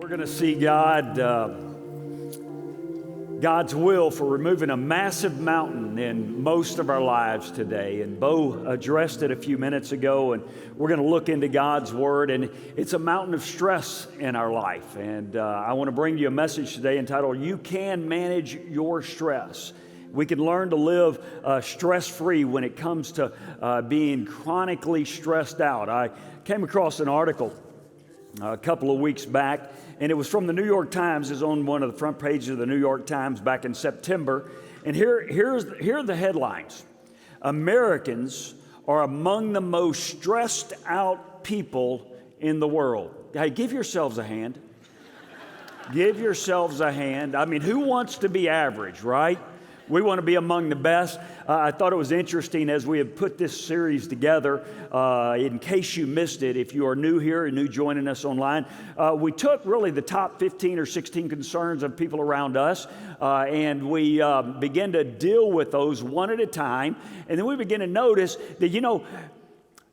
We're going to see God's will for removing a massive mountain in most of our lives today. And Bo addressed it a few minutes ago, and we're going to look into God's Word, and it's a mountain of stress in our life. And I want to bring you a message today entitled, You Can Manage Your Stress. We can learn to live stress-free when it comes to being chronically stressed out. I came across an article a couple of weeks back, and it was from the New York Times. It's on one of the front pages of the New York Times back in September. And here are the headlines. Americans are among the most stressed out people in the world. Hey, give yourselves a hand. Give yourselves a hand. I mean, who wants to be average, right? We want to be among the best. I thought it was interesting as we have put this series together, in case you missed it, if you are new here and new joining us online, we took really the top 15 or 16 concerns of people around us, and we began to deal with those one at a time. And then we began to notice that,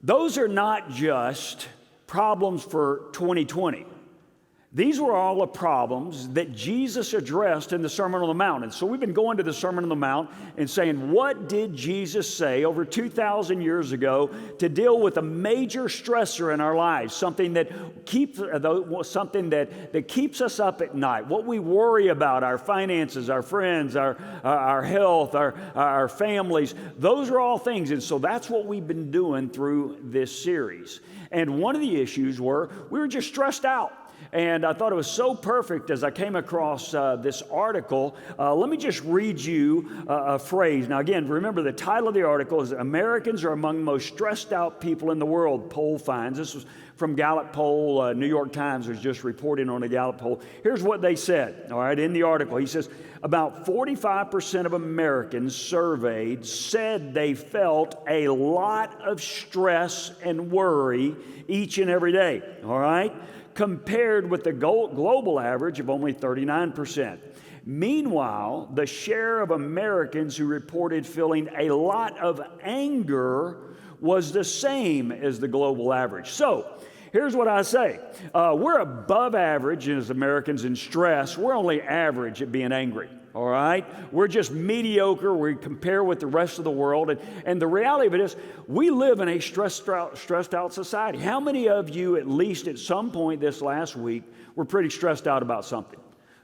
those are not just problems for 2020. These were all the problems that Jesus addressed in the Sermon on the Mount. And so we've been going to the Sermon on the Mount and saying, what did Jesus say over 2,000 years ago to deal with a major stressor in our lives, something that keeps us up at night, what we worry about, our finances, our friends, our health, our families. Those are all things. And so that's what we've been doing through this series. And one of the issues we were just stressed out. And I thought it was so perfect as I came across this article. Let me just read you a phrase. Now, again, remember the title of the article is Americans are among the most stressed out people in the world, poll finds. This was from Gallup poll. New York Times was just reporting on a Gallup poll. Here's what they said, all right, in the article. He says, about 45% of Americans surveyed said they felt a lot of stress and worry each and every day, all right? Compared with the global average of only 39%. Meanwhile, the share of Americans who reported feeling a lot of anger was the same as the global average. So, here's what I say. We're above average as Americans in stress. We're only average at being angry. All right? We're just mediocre. We compare with the rest of the world. And the reality of it is, we live in a stressed out society. How many of you, at least at some point this last week, were pretty stressed out about something?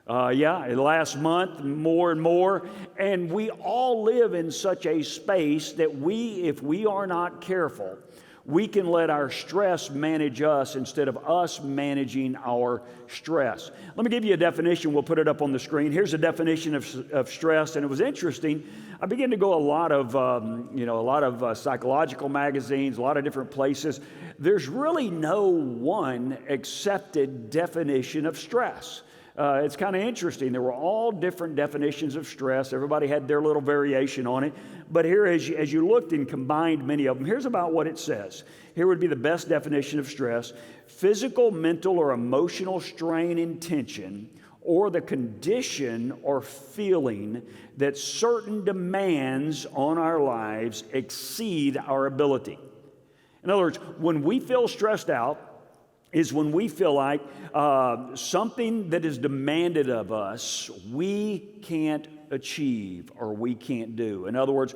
Last month, more and more. And we all live in such a space that if we are not careful, we can let our stress manage us instead of us managing our stress. Let me give you a definition. We'll put it up on the screen. Here's a definition of stress, and it was interesting. I began to go a lot of psychological magazines, a lot of different places. There's really no one accepted definition of stress. It's kind of interesting. There were all different definitions of stress. Everybody had their little variation on it. But here, as you looked and combined many of them, here's about what it says. Here would be the best definition of stress: physical, mental, or emotional strain and tension, or the condition or feeling that certain demands on our lives exceed our ability. In other words, when we feel stressed out, is when we feel like something that is demanded of us we can't achieve or we can't do. In other words,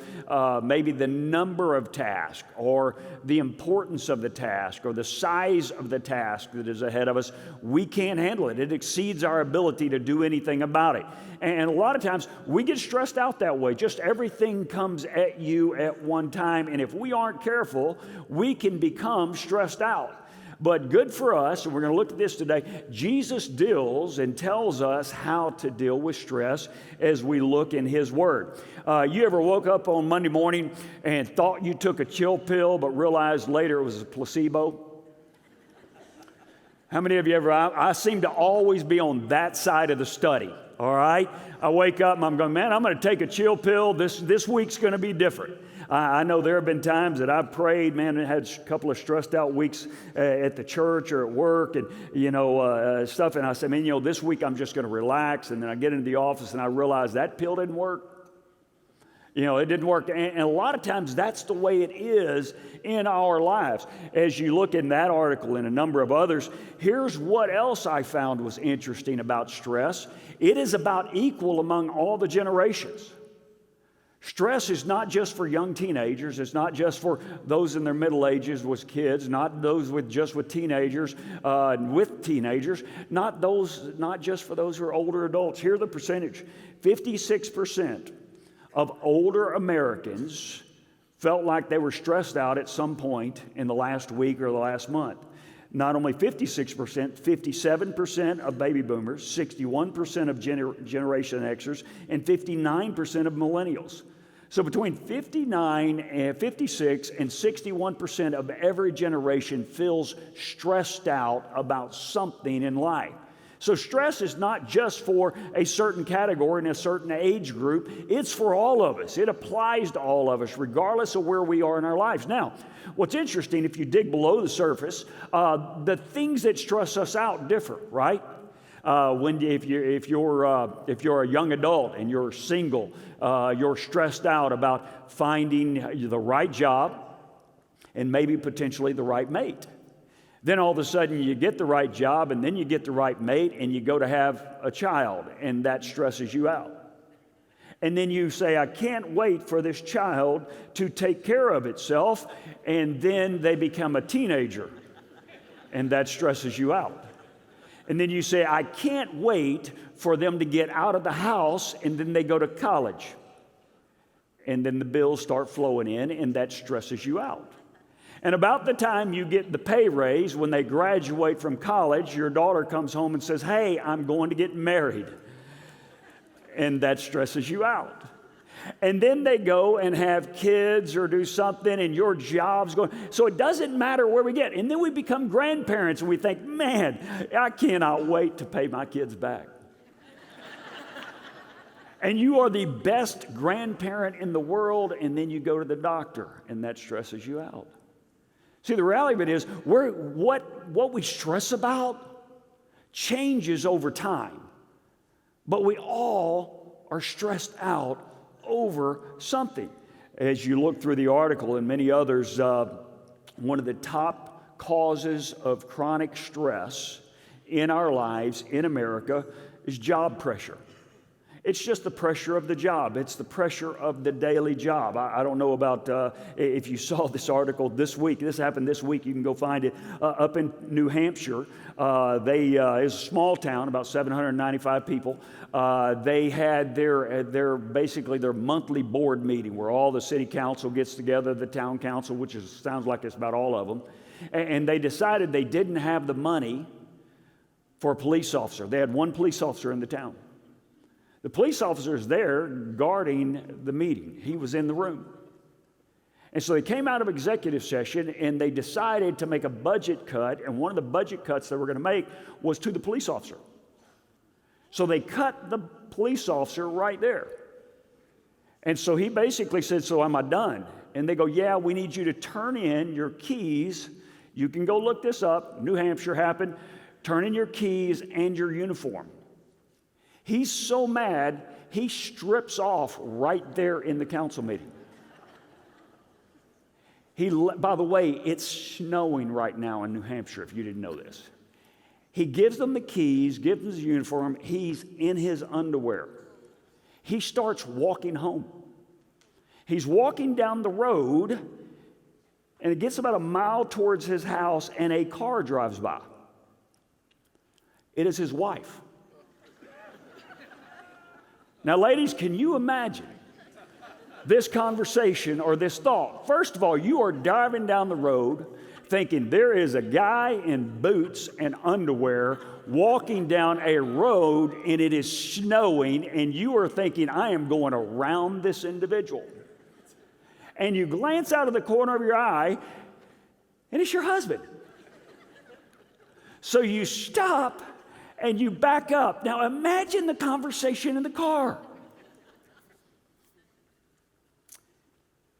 maybe the number of tasks or the importance of the task or the size of the task that is ahead of us, we can't handle it. It exceeds our ability to do anything about it. And a lot of times we get stressed out that way. Just everything comes at you at one time. And if we aren't careful, we can become stressed out. But good for us, and we're going to look at this today, Jesus deals and tells us how to deal with stress as we look in His Word. You ever woke up on Monday morning and thought you took a chill pill but realized later it was a placebo? How many of you ever? I seem to always be on that side of the study, all right? I wake up and I'm going, man, I'm going to take a chill pill. This week's going to be different. I know there have been times that I've prayed, man, and had a couple of stressed out weeks at the church or at work and, stuff. And I said, man, this week I'm just going to relax. And then I get into the office and I realize that pill didn't work. You know, it didn't work. And a lot of times that's the way it is in our lives. As you look in that article and a number of others, here's what else I found was interesting about stress. It is about equal among all the generations. Stress is not just for young teenagers. It's not just for those in their middle ages with kids, not those with teenagers, not just for those who are older adults. Here's the percentage. 56% of older Americans felt like they were stressed out at some point in the last week or the last month. Not only 56%, 57% of baby boomers, 61% of Generation Xers, and 59% of millennials. So between 59 and 56 and 61% of every generation feels stressed out about something in life. So stress is not just for a certain category and a certain age group. It's for all of us. It applies to all of us, regardless of where we are in our lives. Now, what's interesting, if you dig below the surface, the things that stress us out differ, right? If you're a young adult and you're single, you're stressed out about finding the right job and maybe potentially the right mate. Then all of a sudden you get the right job and then you get the right mate and you go to have a child and that stresses you out. And then you say, I can't wait for this child to take care of itself, and then they become a teenager and that stresses you out. And then you say, I can't wait for them to get out of the house, and then they go to college. And then the bills start flowing in, and that stresses you out. And about the time you get the pay raise, when they graduate from college, your daughter comes home and says, hey, I'm going to get married. And that stresses you out. And then they go and have kids or do something, and your job's going. So it doesn't matter where we get. And then we become grandparents, and we think, man, I cannot wait to pay my kids back. And you are the best grandparent in the world, and then you go to the doctor, and that stresses you out. See, the reality of it is, what we stress about changes over time. But we all are stressed out over something. As you look through the article and many others, one of the top causes of chronic stress in our lives in America is job pressure. It's just the pressure of the job. It's the pressure of the daily job. I don't know about if you saw this article this week. This happened this week. You can go find it up in New Hampshire. It's a small town, about 795 people. They had their monthly board meeting where all the city council gets together, the town council, which sounds like it's about all of them. And they decided they didn't have the money for a police officer. They had one police officer in the town. The police officer is there guarding the meeting. He was in the room. And so they came out of executive session and they decided to make a budget cut, and one of the budget cuts they were going to make was to the police officer. So they cut the police officer right there. And so he basically said, so am I done? And they go, yeah, we need you to turn in your keys. You can go look this up. New Hampshire happened. Turn in your keys and your uniform. He's so mad, he strips off right there in the council meeting. By the way, it's snowing right now in New Hampshire, if you didn't know this. He gives them the keys, gives them his uniform. He's in his underwear. He starts walking home. He's walking down the road, and it gets about a mile towards his house, and a car drives by. It is his wife. Now, ladies, can you imagine this conversation or this thought? First of all, you are driving down the road thinking there is a guy in boots and underwear walking down a road and it is snowing, and you are thinking, I am going around this individual. And you glance out of the corner of your eye, and it's your husband. So you stop and you back up. Now imagine the conversation in the car.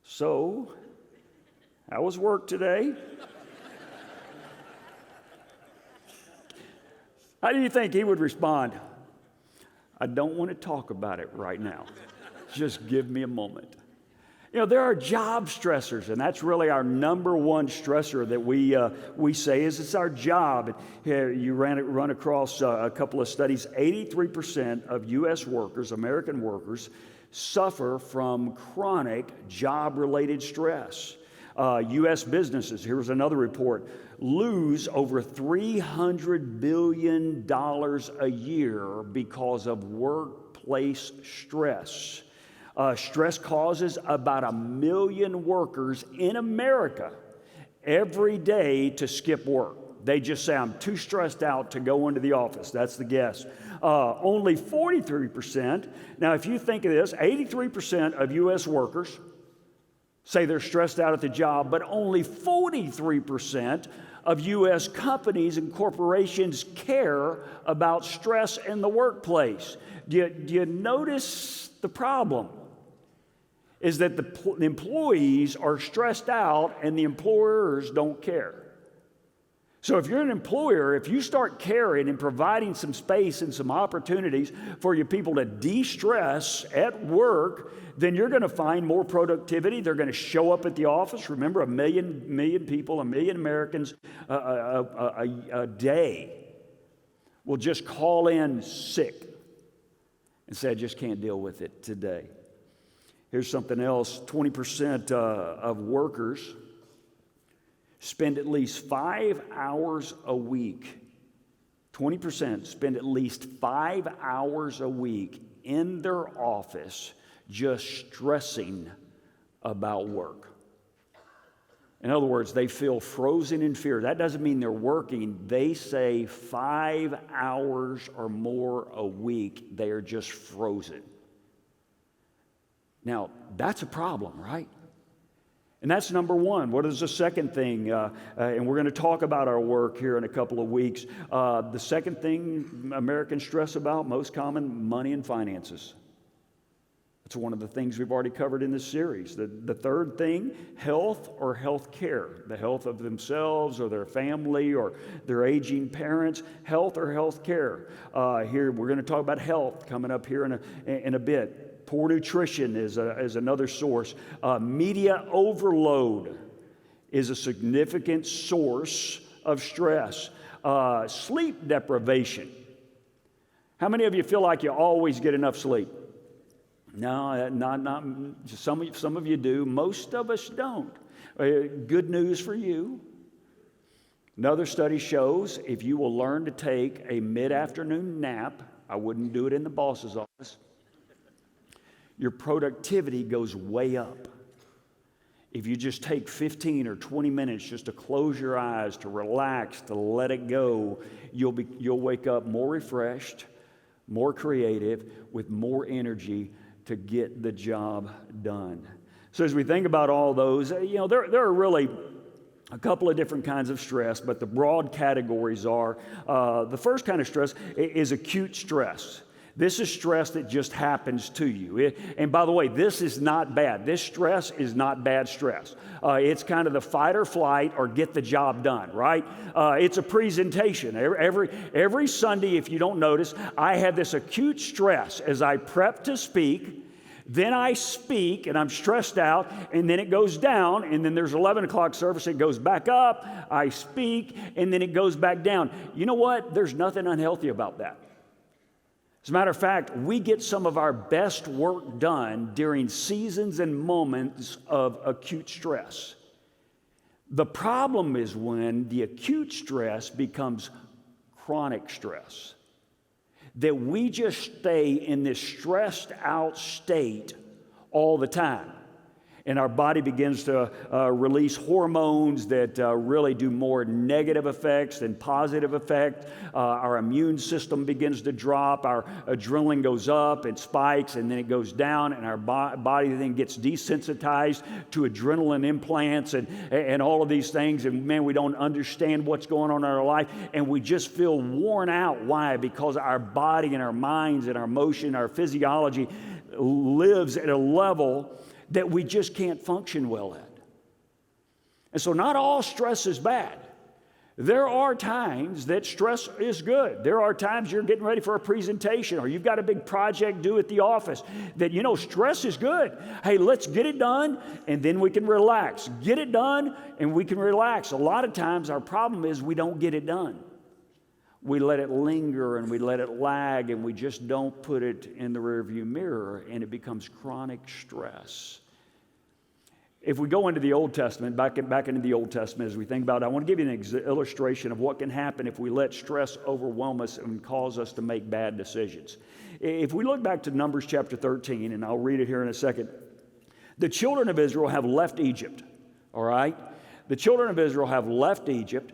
So, how was work today? How do you think he would respond? I don't want to talk about it right now. Just give me a moment. There are job stressors, and that's really our number one stressor that we say is it's our job. You run across a couple of studies. 83% of U.S. workers, American workers, suffer from chronic job-related stress. U.S. businesses, here's another report, lose over $300 billion a year because of workplace stress. Stress causes about 1 million workers in America every day to skip work. They just say, I'm too stressed out to go into the office. That's the guess. Only 43%. Now, if you think of this, 83% of U.S. workers say they're stressed out at the job, but only 43% of U.S. companies and corporations care about stress in the workplace. Do you notice the problem? Is that the employees are stressed out and the employers don't care. So if you're an employer, if you start caring and providing some space and some opportunities for your people to de-stress at work, then you're going to find more productivity. They're going to show up at the office. Remember, 1 million people, 1 million Americans a day will just call in sick and say, I just can't deal with it today. Here's something else. 20% of workers spend at least 5 hours a week. 20% spend at least 5 hours a week in their office just stressing about work. In other words, they feel frozen in fear. That doesn't mean they're working. They say 5 hours or more a week, they are just frozen. Now, that's a problem, right? And that's number one. What is the second thing? And we're going to talk about our work here in a couple of weeks. The second thing Americans stress about, most common, money and finances. That's one of the things we've already covered in this series. The third thing, health or health care. The health of themselves or their family or their aging parents. Health or health care. Here, we're going to talk about health coming up here in a bit. Poor nutrition is another source. Media overload is a significant source of stress. Sleep deprivation. How many of you feel like you always get enough sleep? No, not some of you do. Most of us don't. Good news for you. Another study shows if you will learn to take a mid-afternoon nap, I wouldn't do it in the boss's office, your productivity goes way up. If you just take 15 or 20 minutes just to close your eyes, to relax, to let it go, you'll wake up more refreshed, more creative, with more energy to get the job done. So as we think about all those, there are really a couple of different kinds of stress, but the broad categories are, the first kind of stress is acute stress. This is stress that just happens to you. And by the way, this is not bad. This stress is not bad stress. It's kind of the fight or flight or get the job done, right? It's a presentation. Every Sunday, if you don't notice, I have this acute stress as I prep to speak. Then I speak, and I'm stressed out, and then it goes down, and then there's 11 o'clock service, it goes back up, I speak, and then it goes back down. You know what? There's nothing unhealthy about that. As a matter of fact, we get some of our best work done during seasons and moments of acute stress. The problem is when the acute stress becomes chronic stress. That we just stay in this stressed out state all the time. And our body begins to release hormones that really do more negative effects than positive effect. Our immune system begins to drop. Our adrenaline goes up, it spikes, and then it goes down, and our body then gets desensitized to adrenaline implants and all of these things. And man, we don't understand what's going on in our life, and we just feel worn out. Why? Because our body and our minds and our emotion, our physiology lives at a level that we just can't function well at. And so not all stress is bad. There are times that stress is good. There are times you're getting ready for a presentation or you've got a big project due at the office that, stress is good. Hey, let's get it done and then we can relax. Get it done and we can relax. A lot of times our problem is we don't get it done. We let it linger and we let it lag and we just don't put it in the rearview mirror and it becomes chronic stress. If we go into the Old Testament, back into the Old Testament as we think about it, I want to give you an illustration of what can happen if we let stress overwhelm us and cause us to make bad decisions. If we look back to Numbers chapter 13, and I'll read it here in a second, the children of Israel have left Egypt, all right? The children of Israel have left Egypt.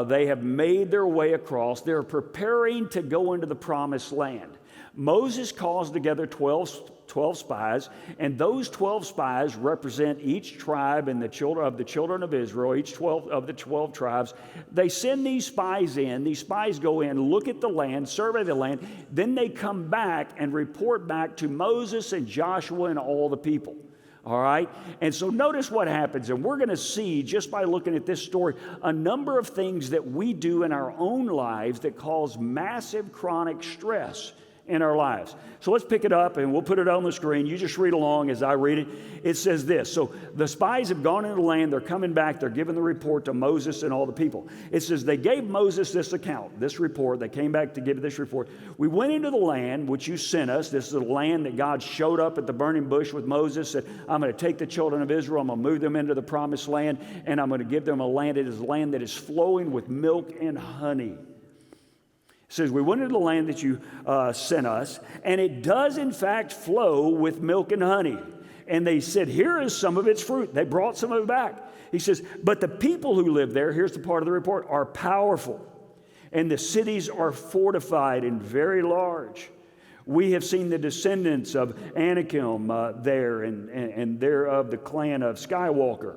They have made their way across. They're preparing to go into the promised land. Moses calls together 12 spies, and those 12 spies represent each tribe and the children of Israel, each 12 of the 12 tribes. They send these spies in. These spies go in, look at the land, survey the land. Then they come back and report back to Moses and Joshua and all the people. All right? And so notice what happens, and we're going to see, just by looking at this story, a number of things that we do in our own lives that cause massive chronic stress in our lives. So let's pick it up and we'll put it on the screen. You just read along as I read it. It says this. So the spies have gone into the land. They're coming back. They're giving the report to Moses and all the people. It says they gave Moses this account, this report. They came back to give this report. We went into the land which you sent us. This is the land that God showed up at the burning bush with Moses. Said, I'm going to take the children of Israel. I'm going to move them into the promised land. And I'm going to give them a land. It is a land that is flowing with milk and honey. It says, we went into the land that you sent us, and it does in fact flow with milk and honey. And they said, here is some of its fruit. They brought some of it back. He says, but the people who live there, here's the part of the report, are powerful. And the cities are fortified and very large. We have seen the descendants of Anakim there, and they're of the clan of Skywalker.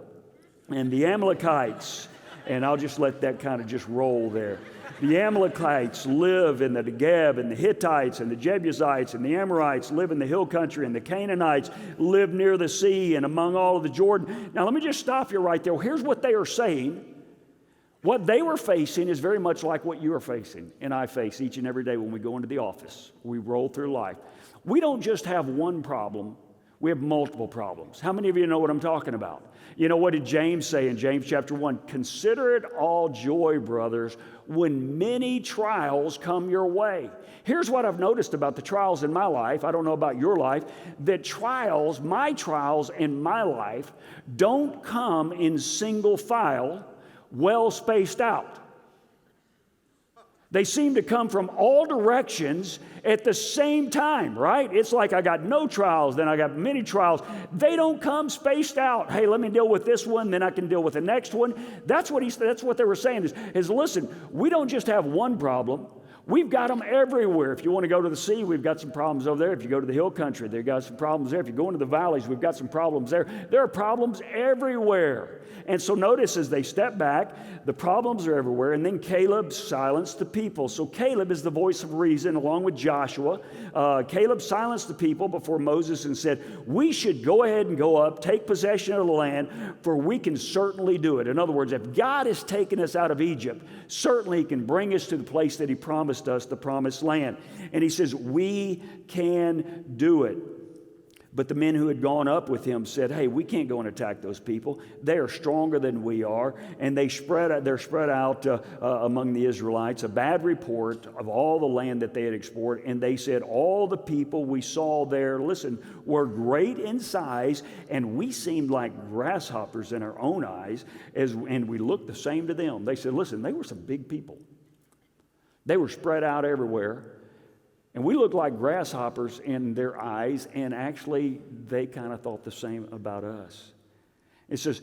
And the Amalekites, and I'll just let that kind of just roll there. The Amalekites live in the Negev, and the Hittites and the Jebusites and the Amorites live in the hill country, and the Canaanites live near the sea and among all of the Jordan. Now let me just stop you right there. Here's what they are saying. What they were facing is very much like what you are facing and I face each and every day when we go into the office. We roll through life. We don't just have one problem. We have multiple problems. How many of you know what I'm talking about? You know, what did James say in James chapter 1? Consider it all joy, brothers, when many trials come your way. Here's what I've noticed about the trials in my life. I don't know about your life. That my trials in my life don't come in single file, well spaced out. They seem to come from all directions at the same time, right? It's like I got no trials, then I got many trials. They don't come spaced out. Hey, let me deal with this one, then I can deal with the next one. That's what they were saying is listen, we don't just have one problem. We've got them everywhere. If you want to go to the sea, we've got some problems over there. If you go to the hill country, they've got some problems there. If you go into the valleys, we've got some problems there. There are problems everywhere. And so notice as they step back, the problems are everywhere. And then Caleb silenced the people. So Caleb is the voice of reason along with Joshua. Caleb silenced the people before Moses and said, we should go ahead and go up, take possession of the land, for we can certainly do it. In other words, if God has taken us out of Egypt, certainly He can bring us to the place that He promised us, the promised land. And he says, we can do it. But the men who had gone up with him said, hey, we can't go and attack those people. They are stronger than we are. And they're spread out among the Israelites, a bad report of all the land that they had explored. And they said, all the people we saw there, listen, were great in size, and we seemed like grasshoppers in our own eyes, and we looked the same to them. They said, listen, they were some big people. They were spread out everywhere. And we looked like grasshoppers in their eyes, and actually they kind of thought the same about us. It says,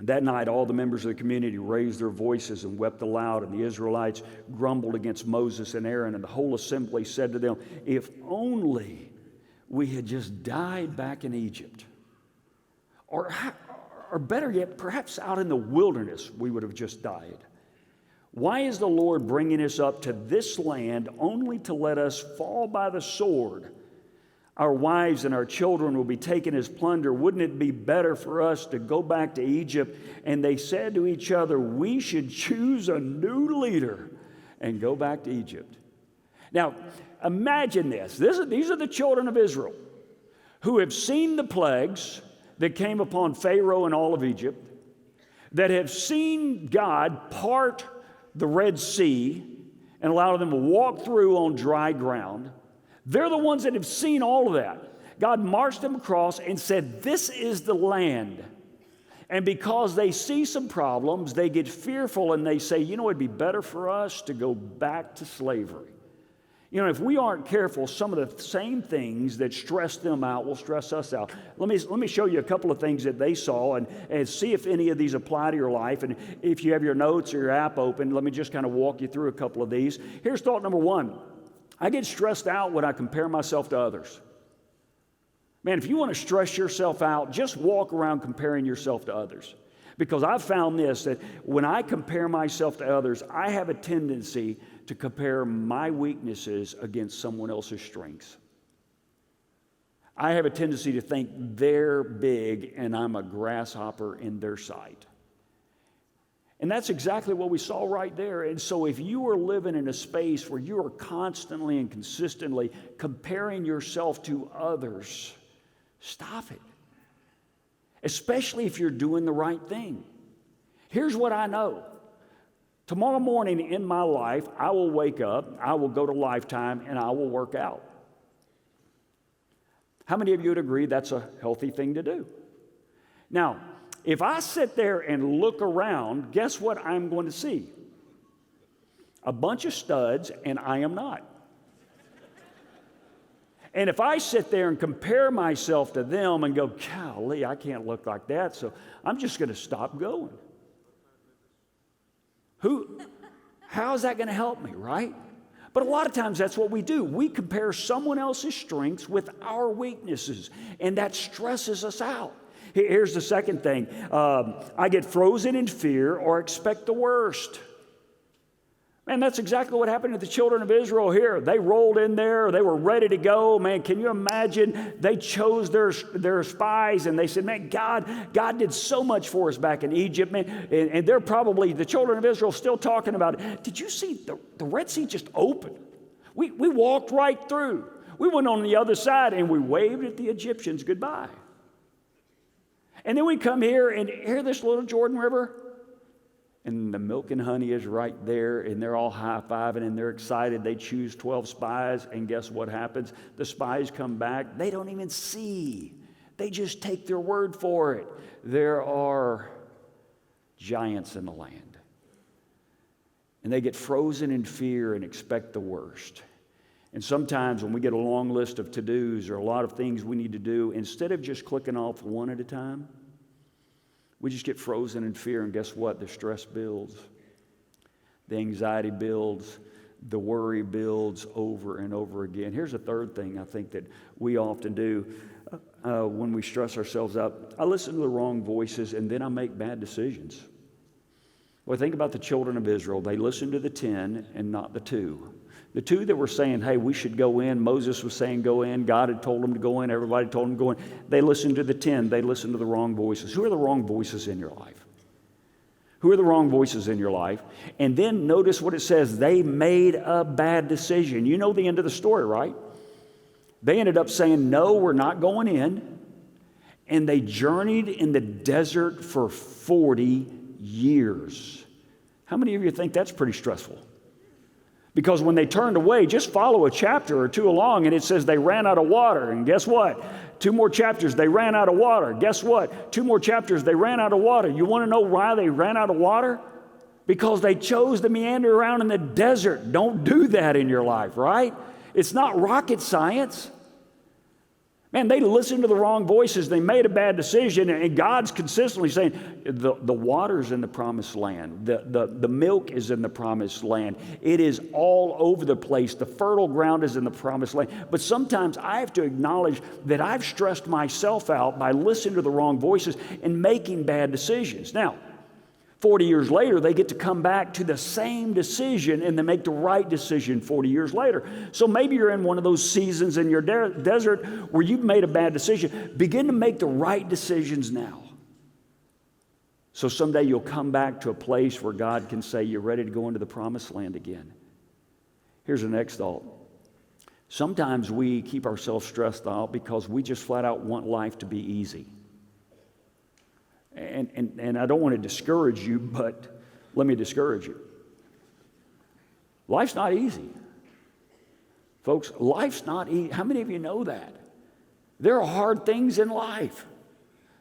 that night all the members of the community raised their voices and wept aloud, and the Israelites grumbled against Moses and Aaron, and the whole assembly said to them, if only we had just died back in Egypt, or better yet, perhaps out in the wilderness we would have just died. Why is the Lord bringing us up to this land only to let us fall by the sword? Our wives and our children will be taken as plunder. Wouldn't it be better for us to go back to Egypt? And they said to each other, we should choose a new leader and go back to Egypt. Now, imagine this. These are the children of Israel who have seen the plagues that came upon Pharaoh and all of Egypt, that have seen God part the Red Sea and allow them to walk through on dry ground. They're the ones that have seen all of that. God marched them across and said, this is the land. And because they see some problems, they get fearful and they say, you know, it'd be better for us to go back to slavery. You know, if we aren't careful, some of the same things that stress them out will stress us out. Let me show you a couple of things that they saw and see if any of these apply to your life. And if you have your notes or your app open, let me just kind of walk you through a couple of these. Here's thought number one. I get stressed out when I compare myself to others. Man, if you want to stress yourself out, just walk around comparing yourself to others. Because I've found this, that when I compare myself to others, I have a tendency to compare my weaknesses against someone else's strengths. I have a tendency to think they're big and I'm a grasshopper in their sight. And that's exactly what we saw right there. And so if you are living in a space where you are constantly and consistently comparing yourself to others, stop it. Especially if you're doing the right thing. Here's what I know. Tomorrow morning in my life, I will wake up, I will go to Lifetime, and I will work out. How many of you would agree that's a healthy thing to do? Now, if I sit there and look around, guess what I'm going to see? A bunch of studs, and I am not. And if I sit there and compare myself to them and go, golly, I can't look like that, so I'm just going to stop going. How is that going to help me, right? But a lot of times that's what we do. We compare someone else's strengths with our weaknesses, and that stresses us out. Here's the second thing. I get frozen in fear or expect the worst. Man, that's exactly what happened to the children of Israel here. They rolled in there. They were ready to go. Man, can you imagine? They chose their spies, and they said, man, God did so much for us back in Egypt. Man, and they're probably, the children of Israel, still talking about it. Did you see the Red Sea just opened? We walked right through. We went on the other side, and we waved at the Egyptians goodbye. And then we come here and hear this little Jordan River, and the milk and honey is right there, and they're all high-fiving, and they're excited. They choose 12 spies, and guess what happens? The spies come back. They don't even see. They just take their word for it. There are giants in the land. And they get frozen in fear and expect the worst. And sometimes when we get a long list of to-dos or a lot of things we need to do, instead of just clicking off one at a time, we just get frozen in fear, and guess what? The stress builds. The anxiety builds. The worry builds over and over again. Here's a third thing I think that we often do when we stress ourselves out. I listen to the wrong voices, and then I make bad decisions. Well, think about the children of Israel. They listened to the 10 and not the 2. The 2 that were saying, hey, we should go in. Moses was saying go in. God had told them to go in. Everybody told them to go in. They listened to the 10. They listened to the wrong voices. Who are the wrong voices in your life? Who are the wrong voices in your life? And then notice what it says. They made a bad decision. You know the end of the story, right? They ended up saying, no, we're not going in. And they journeyed in the desert for 40 years. How many of you think that's pretty stressful? Because when they turned away, just follow a chapter or two along, and it says they ran out of water. And guess what? 2 more chapters, they ran out of water. Guess what? 2 more chapters, they ran out of water. You want to know why they ran out of water? Because they chose to meander around in the desert. Don't do that in your life, right? It's not rocket science. Man, they listened to the wrong voices. They made a bad decision, and God's consistently saying, the water's in the promised land. The milk is in the promised land. It is all over the place. The fertile ground is in the promised land. But sometimes I have to acknowledge that I've stressed myself out by listening to the wrong voices and making bad decisions. Now, 40 years later, they get to come back to the same decision and they make the right decision 40 years later. So maybe you're in one of those seasons in your desert where you've made a bad decision. Begin to make the right decisions now. So someday you'll come back to a place where God can say, you're ready to go into the promised land again. Here's the next thought. Sometimes we keep ourselves stressed out because we just flat out want life to be easy. And I don't want to discourage you, but let me discourage you. Life's not easy. Folks, life's not easy. How many of you know that? There are hard things in life.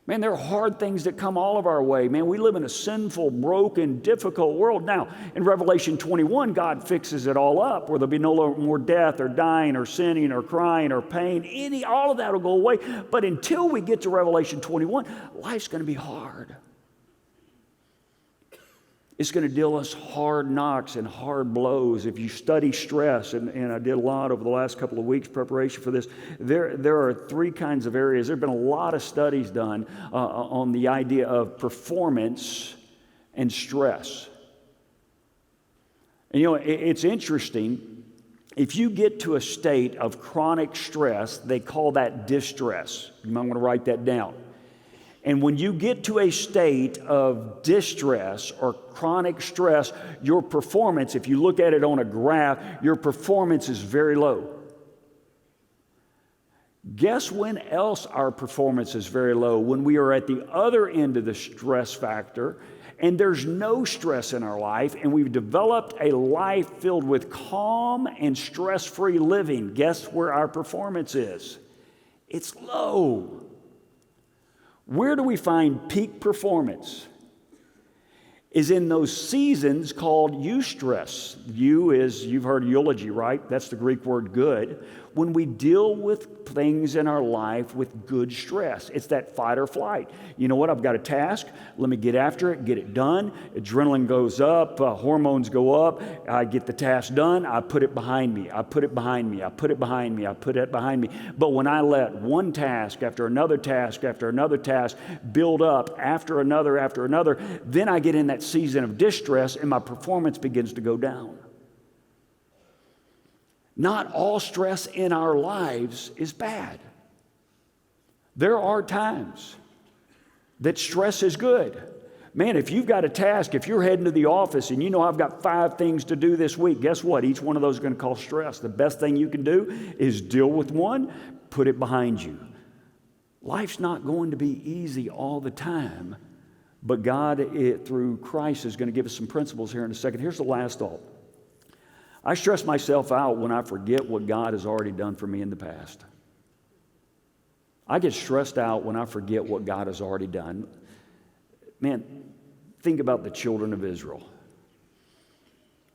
Man, there are hard things that come all of our way. Man, we live in a sinful, broken, difficult world. Now, in Revelation 21, God fixes it all up where there'll be no more death or dying or sinning or crying or pain. All of that will go away. But until we get to Revelation 21, life's going to be hard. It's going to deal us hard knocks and hard blows. If you study stress, and I did a lot over the last couple of weeks preparation for this, there are three kinds of areas. There have been a lot of studies done on the idea of performance and stress. And it's interesting. If you get to a state of chronic stress, they call that distress. You might want to write that down. And when you get to a state of distress or chronic stress, your performance, if you look at it on a graph, your performance is very low. Guess when else our performance is very low? When we are at the other end of the stress factor and there's no stress in our life and we've developed a life filled with calm and stress-free living. Guess where our performance is? It's low. Where do we find peak performance? Is in those seasons called eustress. You've heard eulogy, right? That's the Greek word good. When we deal with things in our life with good stress, it's that fight or flight. You know what? I've got a task. Let me get after it, get it done. Adrenaline goes up, hormones go up. I get the task done. I put it behind me. I put it behind me. I put it behind me. I put it behind me. But when I let one task after another task after another task build up after another, then I get in that season of distress and my performance begins to go down. Not all stress in our lives is bad. There are times that stress is good. Man, if you've got a task, if you're heading to the office and you know I've got 5 things to do this week, guess what? Each one of those is going to cause stress. The best thing you can do is deal with one, put it behind you. Life's not going to be easy all the time, but God, through Christ, is going to give us some principles here in a second. Here's the last thought. I stress myself out when I forget what God has already done for me in the past. I get stressed out when I forget what God has already done. Man, think about the children of Israel.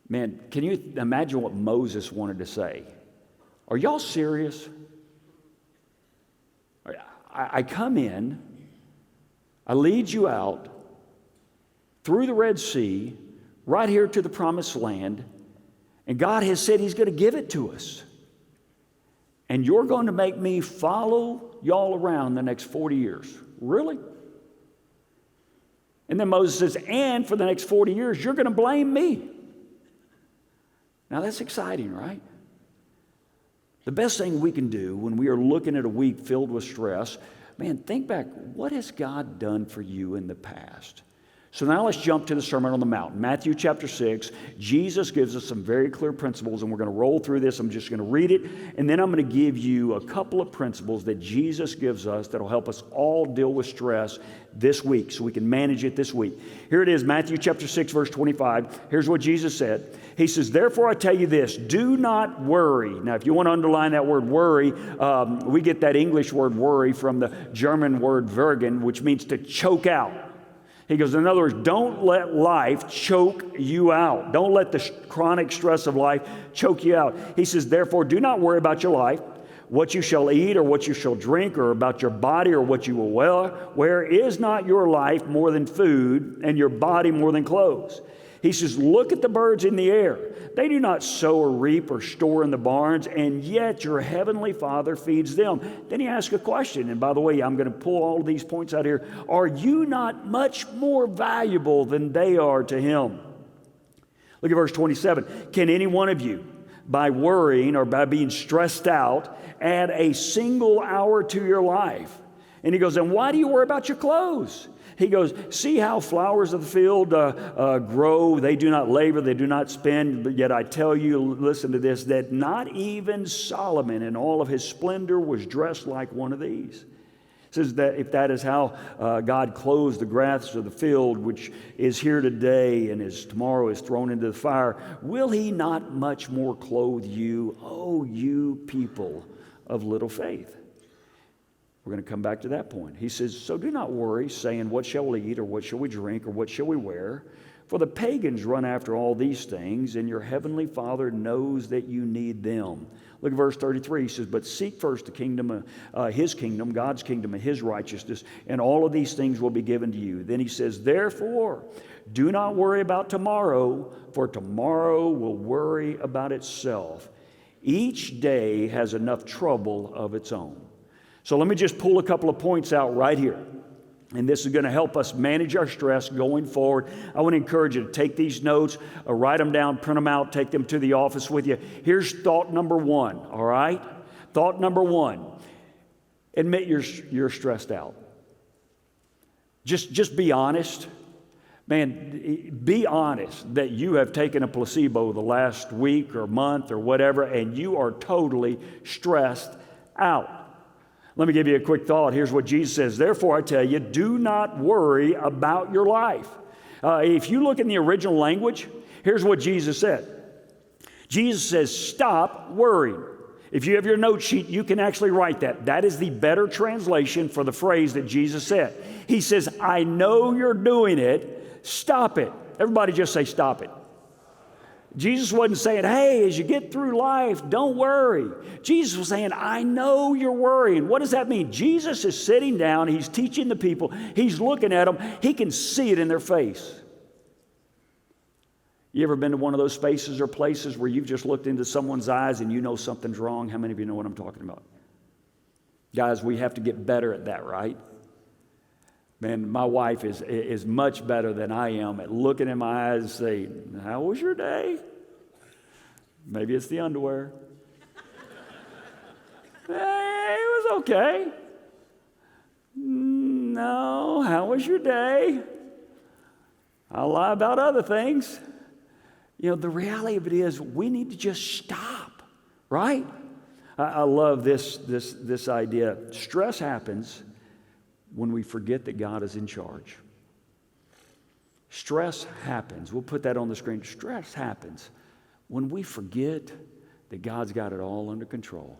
Man, can you imagine what Moses wanted to say? Are y'all serious? I come in, I lead you out through the Red Sea, right here to the Promised Land, and God has said He's going to give it to us. And you're going to make me follow y'all around the next 40 years. Really? And then Moses says, and for the next 40 years, you're going to blame me. Now that's exciting, right? The best thing we can do when we are looking at a week filled with stress, man, think back, what has God done for you in the past? So now let's jump to the Sermon on the Mount. Matthew chapter 6, Jesus gives us some very clear principles, and we're going to roll through this. I'm just going to read it, and then I'm going to give you a couple of principles that Jesus gives us that will help us all deal with stress this week so we can manage it this week. Here it is, Matthew chapter 6, verse 25. Here's what Jesus said. He says, therefore I tell you this, do not worry. Now, if you want to underline that word worry, we get that English word worry from the German word würgen, which means to choke out. He goes, in other words, don't let life choke you out. Don't let the chronic stress of life choke you out. He says, therefore, do not worry about your life, what you shall eat or what you shall drink, or about your body or what you will wear. Is not your life more than food, and your body more than clothes? He says, look at the birds in the air. They do not sow or reap or store in the barns, and yet your heavenly Father feeds them. Then he asks a question, and by the way, I'm going to pull all of these points out here. Are you not much more valuable than they are to him? Look at verse 27. Can any one of you, by worrying or by being stressed out, add a single hour to your life? And he goes, and why do you worry about your clothes? He goes, see how flowers of the field grow. They do not labor, they do not spin. But yet I tell you, listen to this, that not even Solomon in all of his splendor was dressed like one of these. Says that if that is how God clothes the grass of the field, which is here today and is tomorrow is thrown into the fire, will he not much more clothe you, oh, you people of little faith? We're going to come back to that point. He says, so do not worry, saying, what shall we eat, or what shall we drink, or what shall we wear? For the pagans run after all these things, and your heavenly Father knows that you need them. Look at verse 33. He says, but seek first the kingdom, his kingdom, God's kingdom, and his righteousness, and all of these things will be given to you. Then he says, therefore, do not worry about tomorrow, for tomorrow will worry about itself. Each day has enough trouble of its own. So let me just pull a couple of points out right here. And this is going to help us manage our stress going forward. I want to encourage you to take these notes, write them down, print them out, take them to the office with you. Here's thought number one, all right? Thought number one, admit you're stressed out. Just be honest. Man, be honest that you have taken a placebo the last week or month or whatever, and you are totally stressed out. Let me give you a quick thought. Here's what Jesus says. Therefore, I tell you, do not worry about your life. If you look in the original language, here's what Jesus said. Jesus says, stop worrying. If you have your note sheet, you can actually write that. That is the better translation for the phrase that Jesus said. He says, I know you're doing it. Stop it. Everybody just say, stop it. Jesus wasn't saying, hey, as you get through life, don't worry. Jesus was saying, I know you're worrying. What does that mean? Jesus is sitting down. He's teaching the people. He's looking at them. He can see it in their face. You ever been to one of those spaces or places where you've just looked into someone's eyes and you know something's wrong? How many of you know what I'm talking about? Guys, we have to get better at that, right? Man, my wife is much better than I am at looking in my eyes and saying, how was your day? Maybe it's the underwear. Hey, it was okay. No, how was your day? I'll lie about other things. You know, the reality of it is we need to just stop, right? I love this idea. Stress happens when we forget that God is in charge. Stress happens. We'll put that on the screen. Stress happens when we forget that God's got it all under control.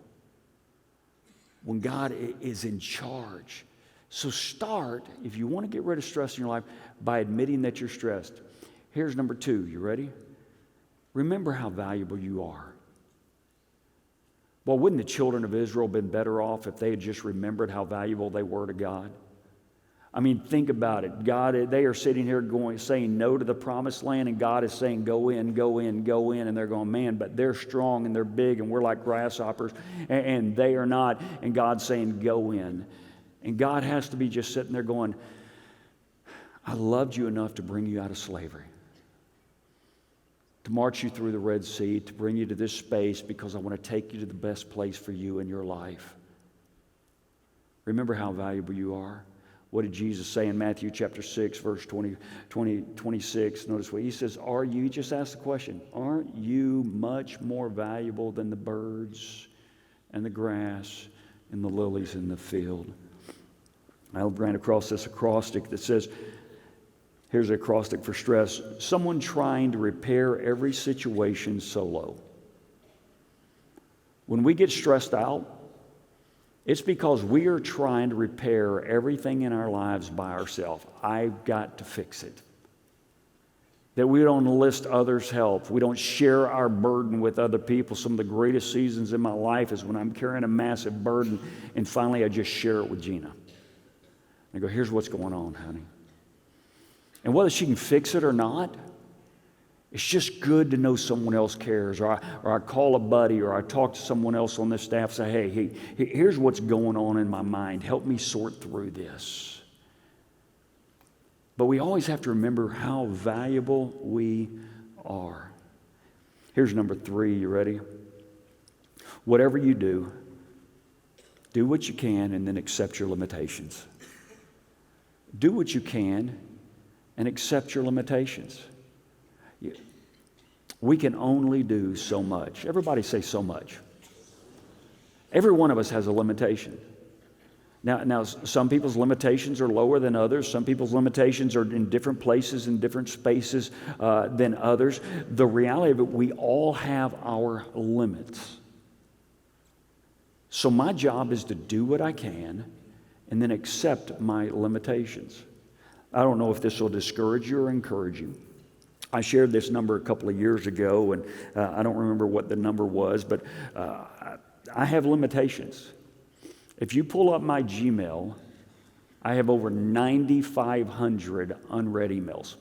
When God is in charge. So start, if you want to get rid of stress in your life, by admitting that you're stressed. Here's number 2. You ready? Remember how valuable you are. Well, wouldn't the children of Israel have been better off if they had just remembered how valuable they were to God? I mean, think about it. God, they are sitting here saying no to the promised land, and God is saying, go in, go in, go in. And they're going, man, but they're strong and they're big and we're like grasshoppers, and they are not. And God's saying, go in. And God has to be just sitting there going, I loved you enough to bring you out of slavery, to march you through the Red Sea, to bring you to this space because I want to take you to the best place for you in your life. Remember how valuable you are. What did Jesus say in Matthew chapter 6, verse 26? Notice what he says, he just asked the question, aren't you much more valuable than the birds and the grass and the lilies in the field? I ran across this acrostic that says, here's an acrostic for stress, someone trying to repair every situation solo. When we get stressed out, it's because we are trying to repair everything in our lives by ourselves. I've got to fix it. That we don't enlist others' help. We don't share our burden with other people. Some of the greatest seasons in my life is when I'm carrying a massive burden and finally I just share it with Gina. I go, here's what's going on, honey. And whether she can fix it or not, It's just good to know someone else cares, or I call a buddy, or I talk to someone else on the staff, say, hey, here's what's going on in my mind. Help me sort through this. But we always have to remember how valuable we are. Here's number 3. You ready? Whatever you do what you can and then accept your limitations. Do what you can and accept your limitations. We can only do so much. Everybody say so much. Every one of us has a limitation. Now, some people's limitations are lower than others. Some people's limitations are in different places, in different spaces than others. The reality of it, we all have our limits. So my job is to do what I can and then accept my limitations. I don't know if this will discourage you or encourage you. I shared this number a couple of years ago, and I don't remember what the number was, but I have limitations. If you pull up my Gmail, I have over 9,500 unread emails.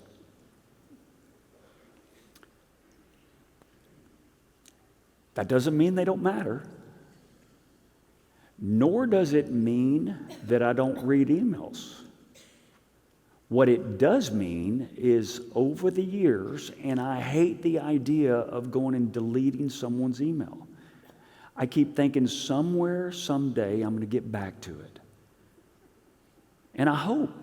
That doesn't mean they don't matter. Nor does it mean that I don't read emails. What it does mean is over the years, and I hate the idea of going and deleting someone's email. I keep thinking somewhere, someday, I'm going to get back to it. And I hope.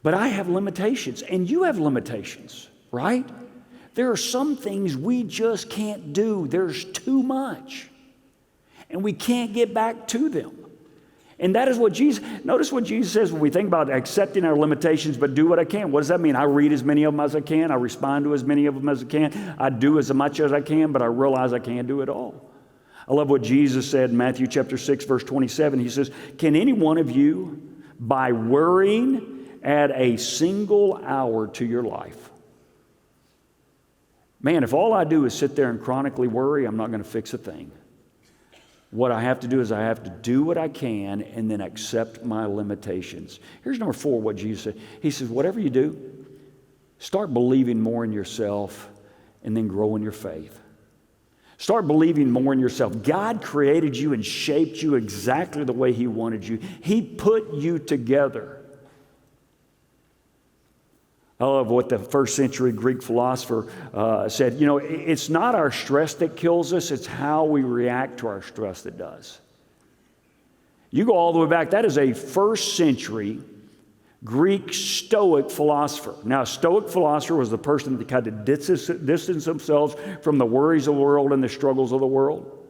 But I have limitations, and you have limitations, right? There are some things we just can't do. There's too much. And we can't get back to them. And that is what notice what Jesus says when we think about accepting our limitations, but do what I can. What does that mean? I read as many of them as I can. I respond to as many of them as I can. I do as much as I can, but I realize I can't do it all. I love what Jesus said in Matthew chapter 6, verse 27. He says, can any one of you, by worrying, add a single hour to your life? Man, if all I do is sit there and chronically worry, I'm not going to fix a thing. What I have to do is I have to do what I can and then accept my limitations. Here's number 4, what Jesus said. He says, whatever you do, start believing more in yourself and then grow in your faith. Start believing more in yourself. God created you and shaped you exactly the way He wanted you. He put you together. I love what the first century Greek philosopher said. You know, it's not our stress that kills us, it's how we react to our stress that does. You go all the way back, that is a first century Greek Stoic philosopher. Now, a Stoic philosopher was the person that kind of distanced themselves from the worries of the world and the struggles of the world.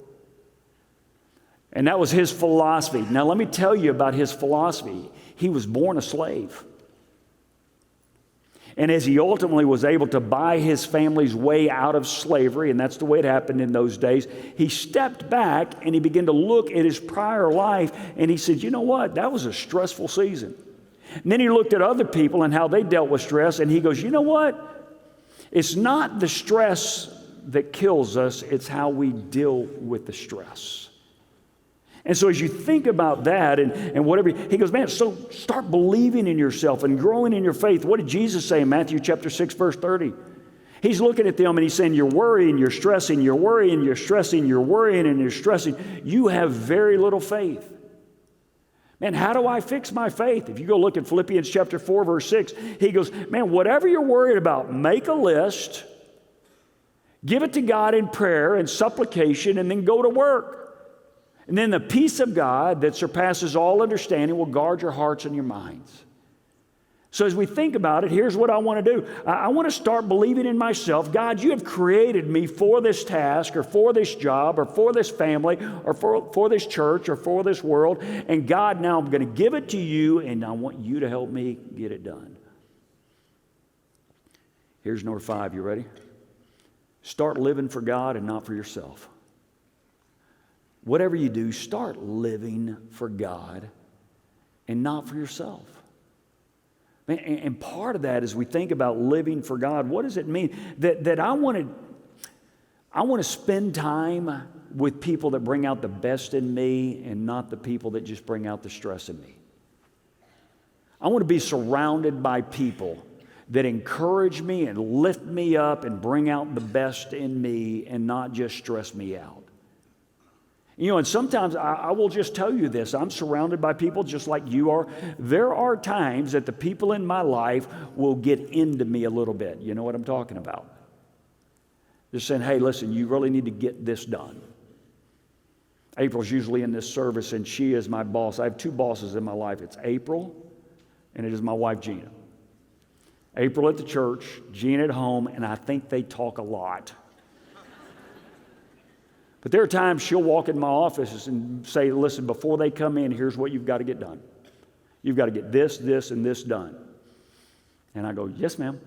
And that was his philosophy. Now, let me tell you about his philosophy. He was born a slave. And as he ultimately was able to buy his family's way out of slavery, and that's the way it happened in those days, he stepped back and he began to look at his prior life and he said, you know what? That was a stressful season. And then he looked at other people and how they dealt with stress, and he goes, you know what? It's not the stress that kills us, it's how we deal with the stress. And so as you think about that and whatever, he goes, man, so start believing in yourself and growing in your faith. What did Jesus say in Matthew chapter 6, verse 30? He's looking at them and he's saying, you're worrying, you're stressing, you're worrying, you're stressing, you're worrying, and you're stressing. You have very little faith. Man, how do I fix my faith? If you go look at Philippians chapter 4, verse 6, he goes, man, whatever you're worried about, make a list, give it to God in prayer and supplication, and then go to work. And then the peace of God that surpasses all understanding will guard your hearts and your minds. So as we think about it, here's what I want to do. I want to start believing in myself. God, you have created me for this task or for this job or for this family or for this church or for this world. And God, now I'm going to give it to you and I want you to help me get it done. Here's number 5. You ready? Start living for God and not for yourself. Whatever you do, start living for God and not for yourself. And part of that, as we think about living for God, what does it mean? That I want to spend time with people that bring out the best in me and not the people that just bring out the stress in me. I want to be surrounded by people that encourage me and lift me up and bring out the best in me and not just stress me out. You know, and sometimes I will just tell you this. I'm surrounded by people just like you are. There are times that the people in my life will get into me a little bit. You know what I'm talking about? Just saying, hey, listen, you really need to get this done. April's usually in this service, and she is my boss. I have two bosses in my life. It's April, and it is my wife, Gina. April at the church, Gina at home, and I think they talk a lot. But there are times she'll walk in my office and say, listen, before they come in, here's what you've got to get done. You've got to get this, this, and this done. And I go, yes, ma'am.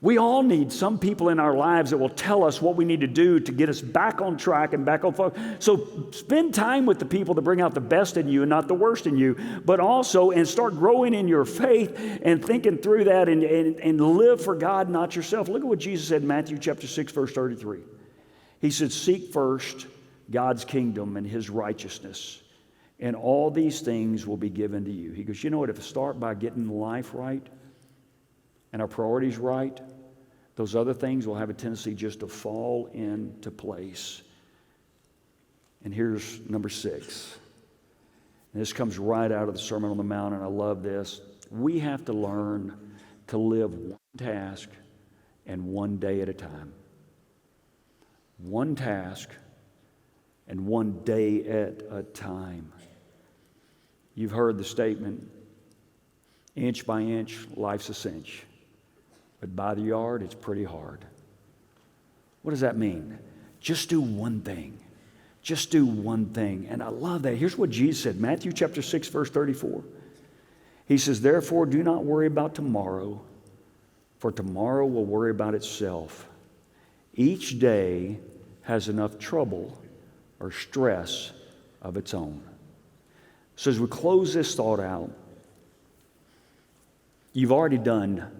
We all need some people in our lives that will tell us what we need to do to get us back on track and back on focus. So spend time with the people that bring out the best in you and not the worst in you, but also and start growing in your faith and thinking through that and live for God, not yourself. Look at what Jesus said in Matthew chapter 6, verse 33. He said, seek first God's kingdom and his righteousness, and all these things will be given to you. He goes, you know what? If we start by getting life right and our priorities right, those other things will have a tendency just to fall into place. And here's number 6. And this comes right out of the Sermon on the Mount, and I love this. We have to learn to live one task and one day at a time. One task and one day at a time. You've heard the statement, inch by inch, life's a cinch. But by the yard, it's pretty hard. What does that mean? Just do one thing. Just do one thing. And I love that. Here's what Jesus said, Matthew chapter 6, verse 34. He says, therefore, do not worry about tomorrow, for tomorrow will worry about itself. Each day has enough trouble or stress of its own. So as we close this thought out, you've already done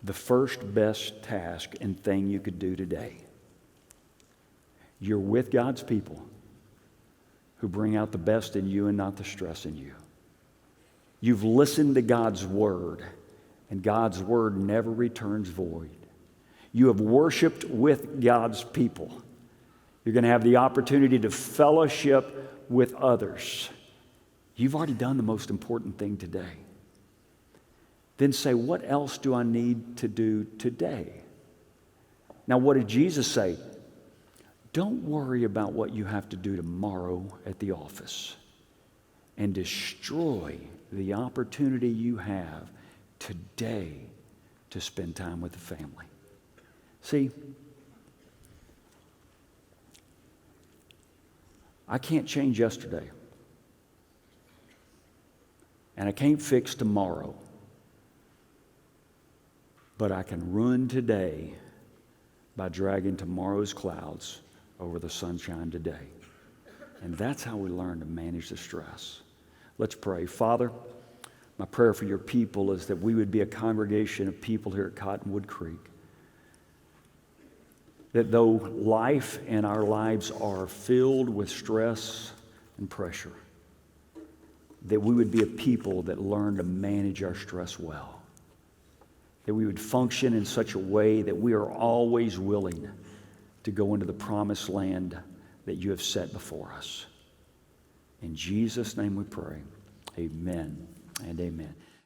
the first best task and thing you could do today. You're with God's people who bring out the best in you and not the stress in you. You've listened to God's word, and God's word never returns void. You have worshiped with God's people. You're going to have the opportunity to fellowship with others. You've already done the most important thing today. Then say, what else do I need to do today? Now, what did Jesus say? Don't worry about what you have to do tomorrow at the office and destroy the opportunity you have today to spend time with the family. See, I can't change yesterday, and I can't fix tomorrow, but I can ruin today by dragging tomorrow's clouds over the sunshine today. And that's how we learn to manage the stress. Let's pray. Father, my prayer for your people is that we would be a congregation of people here at Cottonwood Creek, that though life and our lives are filled with stress and pressure, that we would be a people that learn to manage our stress well, that we would function in such a way that we are always willing to go into the promised land that you have set before us. In Jesus' name we pray. Amen and amen.